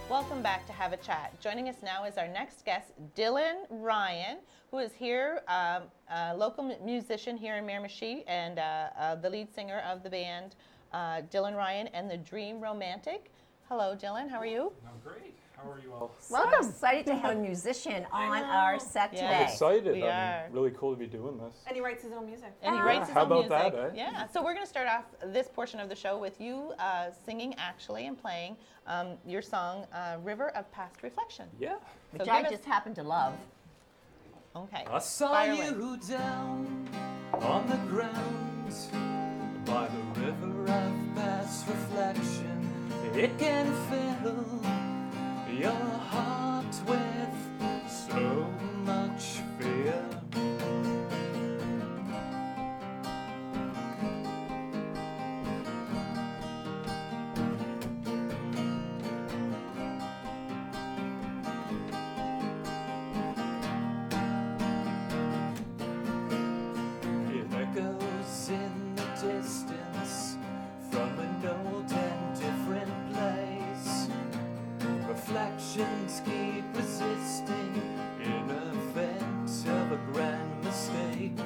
Welcome back to Have a Chat. Joining us now is our next guest, Dylan Ryan, who is here, a local musician here in Miramichi, and the lead singer of the band, Dylan Ryan and the Dream Romantic. Hello, Dylan. How are you? I'm great. How are you all? Welcome. Excited to have a musician on our set Yeah. today. I'm excited. We are. Really cool to be doing this. And he writes his own music. And he writes his How own about music. that, eh? Yeah. So we're going to start off this portion of the show with you singing, actually, and playing your song, "River of Past Reflection." Yeah. Which So I give us- just happen to love. Okay. I saw Fire you away. down on the ground by the river of past reflection. It can fill your heart with so much fear. It echoes in the distance from an old and different place. Reflections keep resisting in event of a grand mistake.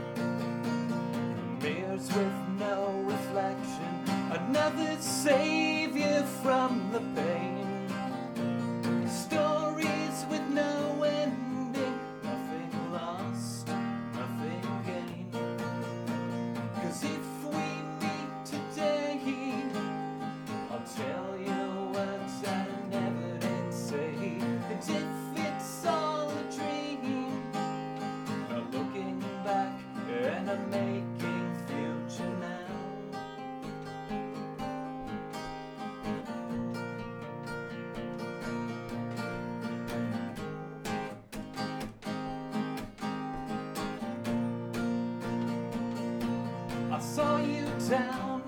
Mirrors with no reflection, another savior from the pain. Stories with no ending, nothing lost, nothing gained. 'Cause if we meet today, I'll tell you what I never did say. And if it's all a dream, I'm looking back and I'm making future now. I saw you down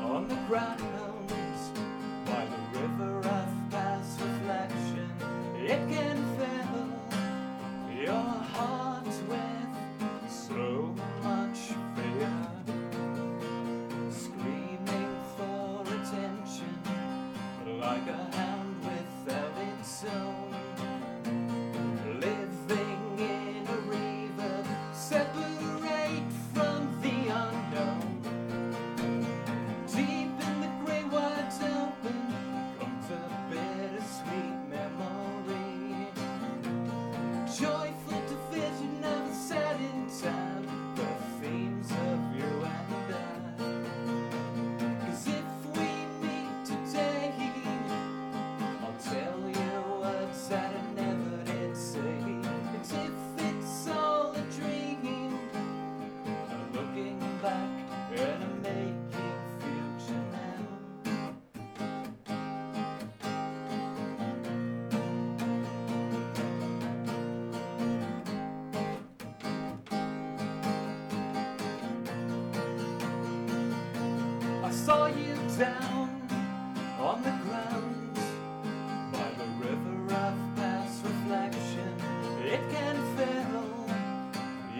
on the ground by the river of past reflection. It can fill your heart with so much fear, screaming for attention like a hound without its own. Living in a reverb, separate from the unknown. Deep in the grey wide open comes a bittersweet memory. Joyful division of a sad in time, the themes of you and I. 'Cause if we meet today, I'll tell you what saw you down on the ground by the river of past reflection. It can fill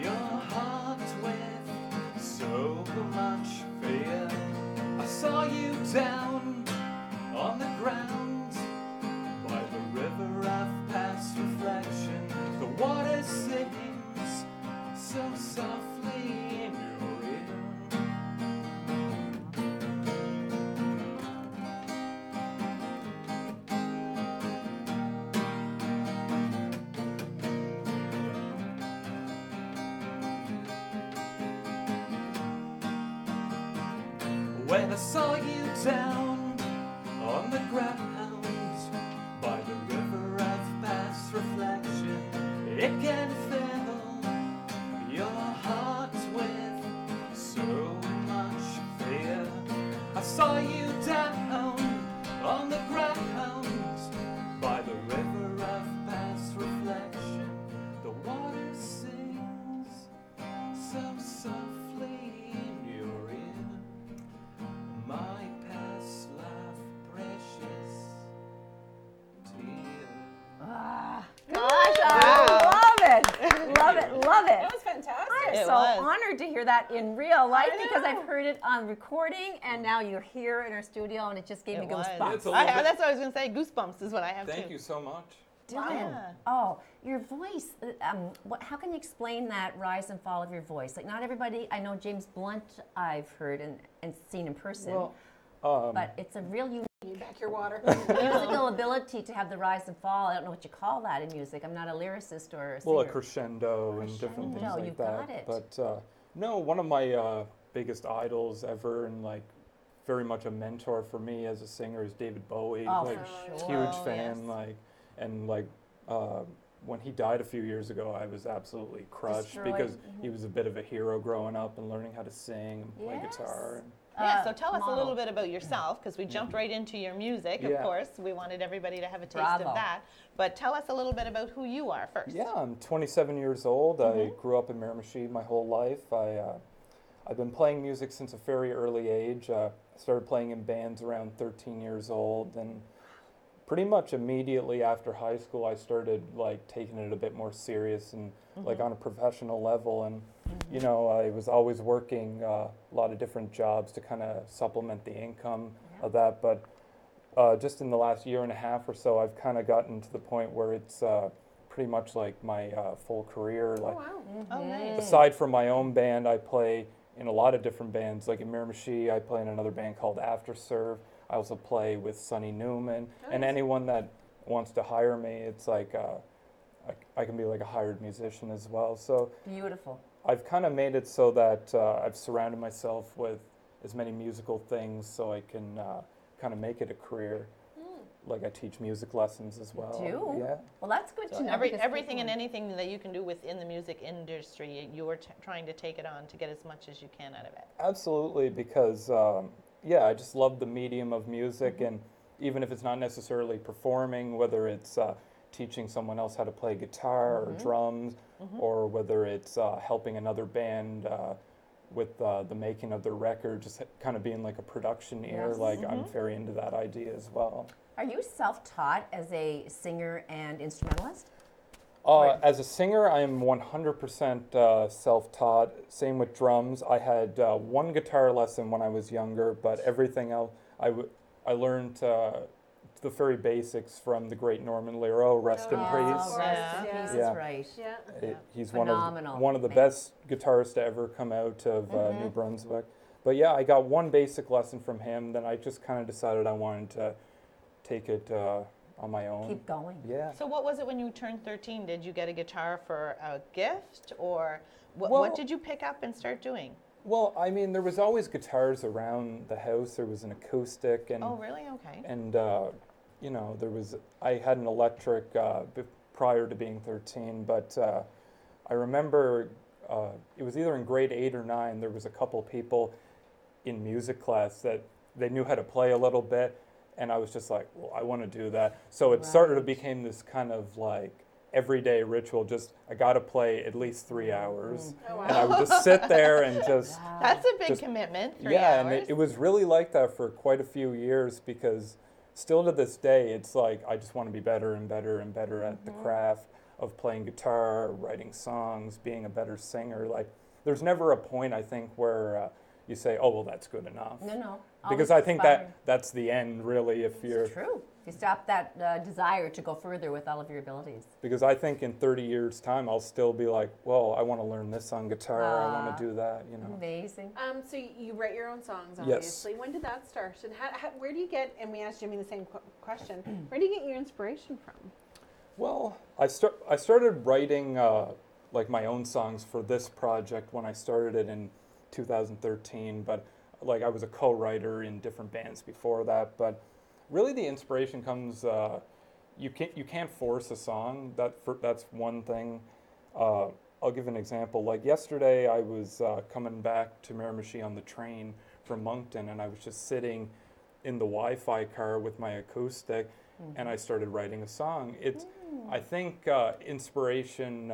your heart with so much fear. I saw you down on the ground by the river of past reflection. The water sings so softly in your ear. When I saw you down on the ground by the river of past reflection, it can fill your heart with so much fear. I saw you down on the ground by the river of past reflection. The water sings so softly in your ear. My past life, precious dear. Gosh, Wow. I love it. Love it. Love That it. was fantastic. I'm It so was. honored to hear that in real life I because know. I've heard it on recording and now you're here in our studio and it just gave me It was. goosebumps. It's a little bit- That's what I was going to say. Goosebumps is what I have Thank too. you so much. Dylan, Yeah. oh, your voice. How can you explain that rise and fall of your voice? Like, not everybody. I know James Blunt. I've heard and seen in person, but it's a real unique You back your water. musical ability to have the rise and fall. I don't know what you call that in music. I'm not a lyricist or a singer. Well, a crescendo and different things Crescendo, like you that. got it. But no, one of my biggest idols ever and like very much a mentor for me as a singer is David Bowie. Oh, like, for sure. huge Oh, fan. yes. Like, and like when he died a few years ago, I was absolutely crushed Destroyed. because he was a bit of a hero growing up and learning how to sing and play Yes. guitar. Yeah, so tell us a model. little bit about yourself because we jumped right into your music, of Yeah. course. We wanted everybody to have a taste Bravo. of that. But tell us a little bit about who you are first. Yeah, I'm 27 years old. I grew up in Miramichi my whole life. I've been playing music since a very early age. I started playing in bands around 13 years old, and pretty much immediately after high school, I started like taking it a bit more serious and like on a professional level. And you know, I was always working a lot of different jobs to kind of supplement the income of that, but. Just in the last year and a half or so, I've kind of gotten to the point where it's pretty much like my full career. Like, Oh, nice. aside from my own band, I play in a lot of different bands. Like in Miramichi, I play in another band called After Serve. I also play with Sonny Newman. And anyone that wants to hire me, it's like I can be like a hired musician as well. So Beautiful. I've kind of made it so that I've surrounded myself with as many musical things so I can kind of make it a career. Like I teach music lessons as well. Do? Yeah. Well, that's good So to know. because everything and people- anything that you can do within the music industry, you're trying to take it on to get as much as you can out of it. Absolutely, because yeah, I just love the medium of music, and even if it's not necessarily performing, whether it's teaching someone else how to play guitar or drums, or whether it's helping another band with the making of their record, just kind of being like a production ear, Yes. like I'm very into that idea as well. Are you self-taught as a singer and instrumentalist? As a singer, I am 100% self-taught. Same with drums. I had one guitar lesson when I was younger, but everything else, I learned the very basics from the great Norman Leroux, rest in Oh, peace. rest in Yeah. peace Yeah. is right. Yeah. He's Phenomenal. one of the Man. best guitarists to ever come out of New Brunswick. But yeah, I got one basic lesson from him. Then I just kind of decided I wanted to take it on my own. Keep going. Yeah. So what was it when you turned 13? Did you get a guitar for a gift or what Well- did you pick up and start doing? Well, I mean, there was always guitars around the house. There was an acoustic, and Oh, really? Okay. and you know, I had an electric prior to being 13, but I remember it was either in grade 8 or 9. There was a couple people in music class that they knew how to play a little bit, and I was just like, well, I want to do that. So it sort of became this kind of like everyday ritual. Just I got to play at least 3 hours, and I would just sit there and just That's a big Just- commitment. 3 yeah, hours. and it was really like that for quite a few years because still to this day, it's like I just want to be better and better and better at the craft of playing guitar, writing songs, being a better singer. Like, there's never a point, I think, where you say, "Oh, well, that's good enough." No. Because always I think aspiring. that's the end, really. If you're It's true. You stop that desire to go further with all of your abilities. because I think in 30 years' time, I'll still be like, "Well, I want to learn this on guitar. I Ah. want to do that." You know. Amazing. So you write your own songs, Yes. obviously. When did that start? And where do you get? And we asked Jimmy the same question. Where do you get your inspiration from? Well, I started writing like my own songs for this project when I started it in 2013. But like I was a co-writer in different bands before that. But really, the inspiration comes. You can't force a song. That's one thing. I'll give an example. Like yesterday, I was coming back to Miramichi on the train from Moncton, and I was just sitting in the Wi-Fi car with my acoustic, and I started writing a song. I think inspiration,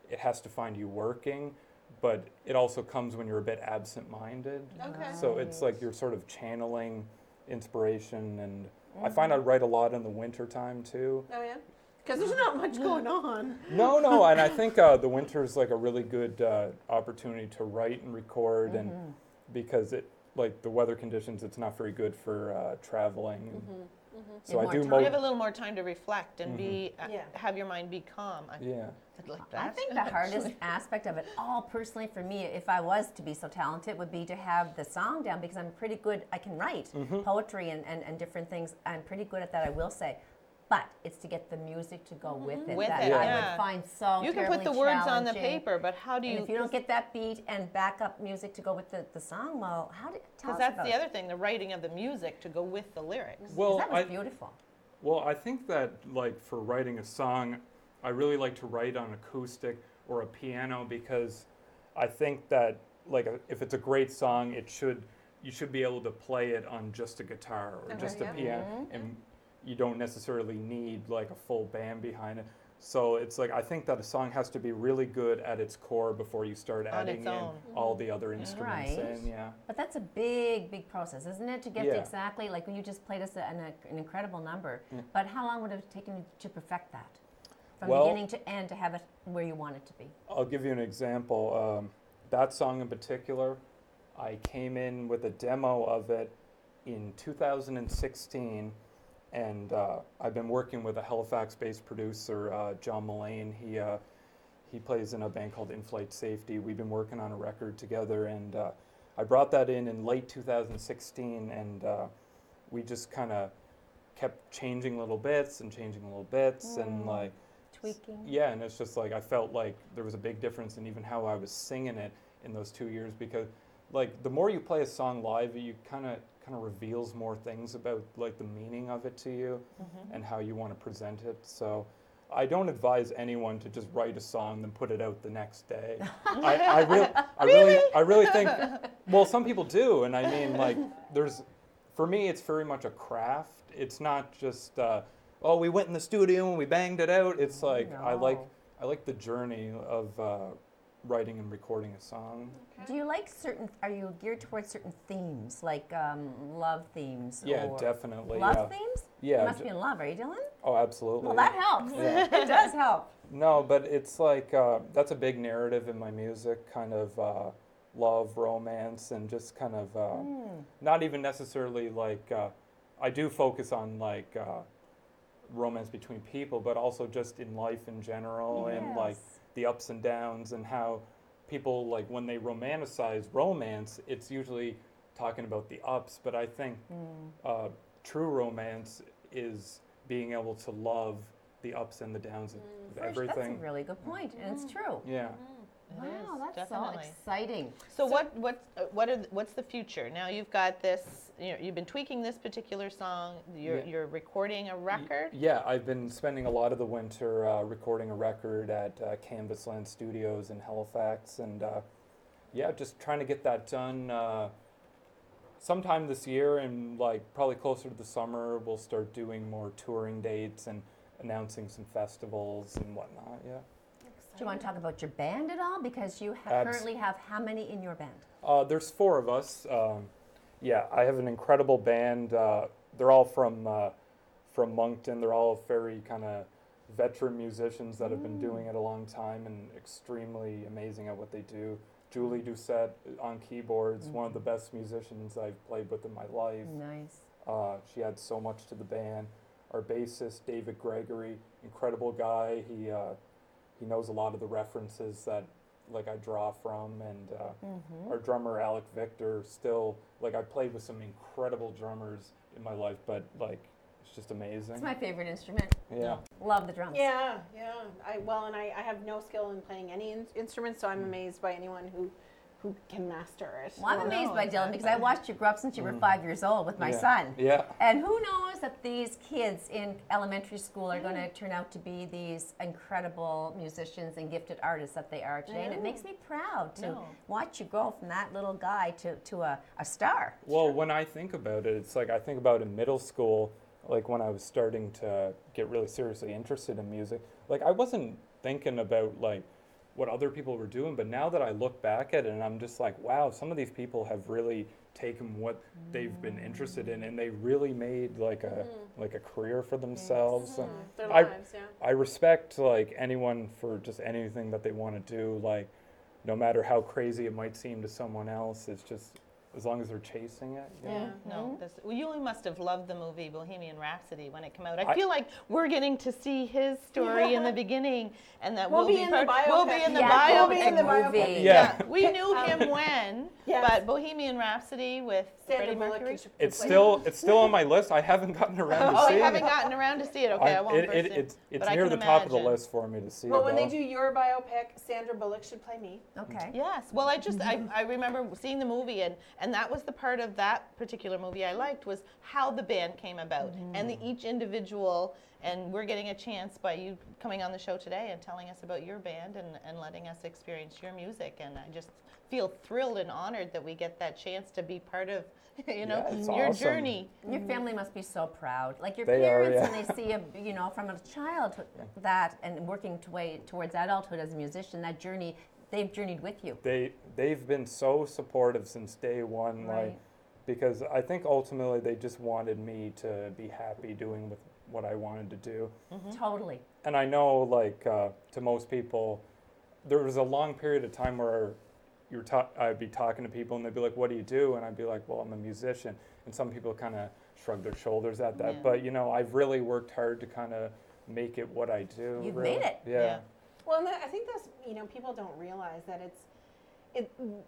it has to find you working, but it also comes when you're a bit absent-minded. Okay. So it's like you're sort of channeling inspiration, and I find I write a lot in the winter time too. Oh yeah. Because there's not much going on. No, and I think the winter is like a really good opportunity to write and record, and because it like the weather conditions, it's not very good for traveling. So And I do more you have a most. little more time to reflect and be Yeah. have your mind be calm. Yeah. Like that. I think the hardest aspect of it all, personally for me, if I was to be so talented, would be to have the song down because I'm pretty good. I can write poetry and different things. I'm pretty good at that, I will say. But it's to get the music to go with it With that it, I yeah. would find so You can put terribly the words on the challenging. paper, but how do you? And if you don't get that beat and backup music to go with the song, well, how do tell Because us that's about the it. other thing, the writing of the music to go with the lyrics. Well, That was beautiful. Well, I think that like for writing a song, I really like to write on acoustic or a piano because I think that like if it's a great song, you should be able to play it on just a guitar or just a yeah. piano, and you don't necessarily need like a full band behind it. So it's like I think that a song has to be really good at its core before you start On adding its in own. all the other instruments Right. in. Yeah. But that's a big process, isn't it? To get to Yeah. exactly, like when you just played us an incredible number. But how long would it have taken you to perfect that? From Well- beginning to end to have it where you want it to be? I'll give you an example. That song in particular, I came in with a demo of it in 2016, and I've been working with a Halifax-based producer, John Mullane. He plays in a band called In-Flight Safety. We've been working on a record together, and I brought that in late 2016, and we just kind of kept changing little bits and and like. Tweaking? Yeah, and it's just like I felt like there was a big difference in even how I was singing it in those 2 years because, like, the more you play a song live, you kind of reveals more things about like the meaning of it to you and how you want to present it. So, I don't advise anyone to just write a song and put it out the next day. I really think. Well, some people do, and I mean, like, for me, it's very much a craft. It's not just. Oh, we went in the studio and we banged it out. It's like I like the journey of writing and recording a song. Do you like are you geared towards certain themes, like love themes? Yeah, or definitely. Love yeah. themes? Yeah, You must be in love, are you, Dylan? Oh, absolutely. Well, that helps. Yeah. It does help. No, but it's like that's a big narrative in my music, kind of love, romance, and just kind of not even necessarily like I do focus on like romance between people, but also just in life in general and like Yes. the ups and downs and how people like when they romanticize romance, it's usually talking about the ups, but I think true romance is being able to love the ups and the downs of everything. That's a really good point, and it's true. Yeah. It Wow, is, that's definitely. so exciting. So what's the future? Now you've got this. You've been tweaking this particular song. You're recording a record. Yeah, I've been spending a lot of the winter recording a record at Canvasland Studios in Halifax, and yeah, just trying to get that done sometime this year, and like probably closer to the summer, we'll start doing more touring dates and announcing some festivals and whatnot. Yeah. Do you want to talk about your band at all? Because you currently have how many in your band? There's 4 of us. Yeah, I have an incredible band. They're all from Moncton. They're all very kind of veteran musicians that have been doing it a long time and extremely amazing at what they do. Julie Doucette on keyboards, one of the best musicians I've played with in my life. Nice. She adds so much to the band. Our bassist, David Gregory, incredible guy. He knows a lot of the references that like I draw from, and our drummer, Alec Victor, still, like I played with some incredible drummers in my life, but like it's just amazing. It's my favorite instrument. Yeah. Love the drums. Yeah, yeah. I have no skill in playing any instrument, so I'm amazed by anyone who can master it. Well, I'm amazed No, by Dylan because I watched you grow up since you were 5 years old with my Yeah. son. Yeah. And who knows that these kids in elementary school are going to turn out to be these incredible musicians and gifted artists that they are today. And it makes me proud to watch you grow from that little guy to a star. Well, when I think about it, it's like I think about in middle school, like when I was starting to get really seriously interested in music, like I wasn't thinking about like what other people were doing, but now that I look back at it and I'm just like, wow, some of these people have really taken what they've been interested in and they really made like a career for themselves. And Their I- lives, yeah. I respect like anyone for just anything that they want to do, like no matter how crazy it might seem to someone else, it's just as long as they're chasing it. you know? No, well, you must have loved the movie Bohemian Rhapsody when it came out. I feel like we're getting to see his story in the beginning, and that We'll be in the We'll be in the Yeah, biopic. we'll be in the biopic. movie. Yeah. We knew him when, Yes. but Bohemian Rhapsody with Sandra Freddie Bullock Mercury. should It's play- still on my list. I haven't gotten around to Oh, seeing you haven't it. gotten around to see it. Okay, I won't burst in. It's But I near can the top of the imagine. list for me to see. But when though. they do your biopic, Sandra Bullock should play me. Okay. Yes. Well, I remember seeing the movie, and that was the part of that particular movie I liked, was how the band came about and each individual. And we're getting a chance by you coming on the show today and telling us about your band and letting us experience your music. And I just feel thrilled and honored that we get that chance to be part of, Yeah, it's your awesome. journey. Your family must be so proud. like your They are, parents, yeah. and they see from a childhood that and working towards adulthood as a musician, that journey, they've journeyed with you. They've been so supportive since day one, Right. like because I think ultimately they just wanted me to be happy doing with what I wanted to do. Totally. And I know, like to most people, there was a long period of time where I'd be talking to people and they'd be like, "What do you do?" And I'd be like, "Well, I'm a musician." And some people kind of shrug their shoulders at that. Yeah. But I've really worked hard to kind of make it what I do. You've really. made it. Yeah. Well, and I think that's, people don't realize that it's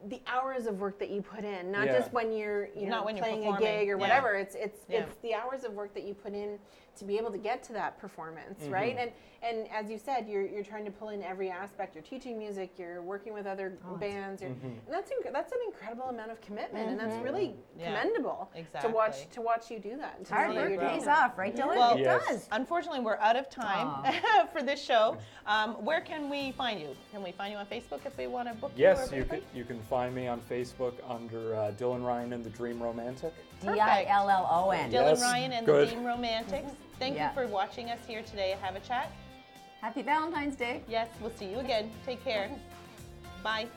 the hours of work that you put in, not Yeah. just when you're Not when you're playing a performing. gig or Yeah. whatever. It's Yeah. the hours of work that you put in to be able to get to that performance, right? And as you said, you're trying to pull in every aspect. You're teaching music. You're working with other bands. And that's an incredible amount of commitment, and that's really Yeah. commendable Exactly. to watch you do that. And to Hard see that work you're doing pays that. off, right, Dylan? Well, it Yes. does. Unfortunately, we're out of time for this show. Where can we find you? Can we find you on Facebook if we want to book Yes, you? you can find me on Facebook under Dylan Ryan and the Dream Romantic. Dillon. Dylan Yes, Ryan and good. the Dream Romantics. Thank Yeah. you for watching us here today at Have a Chat. Happy Valentine's Day. Yes, we'll see you again. Take care. Bye.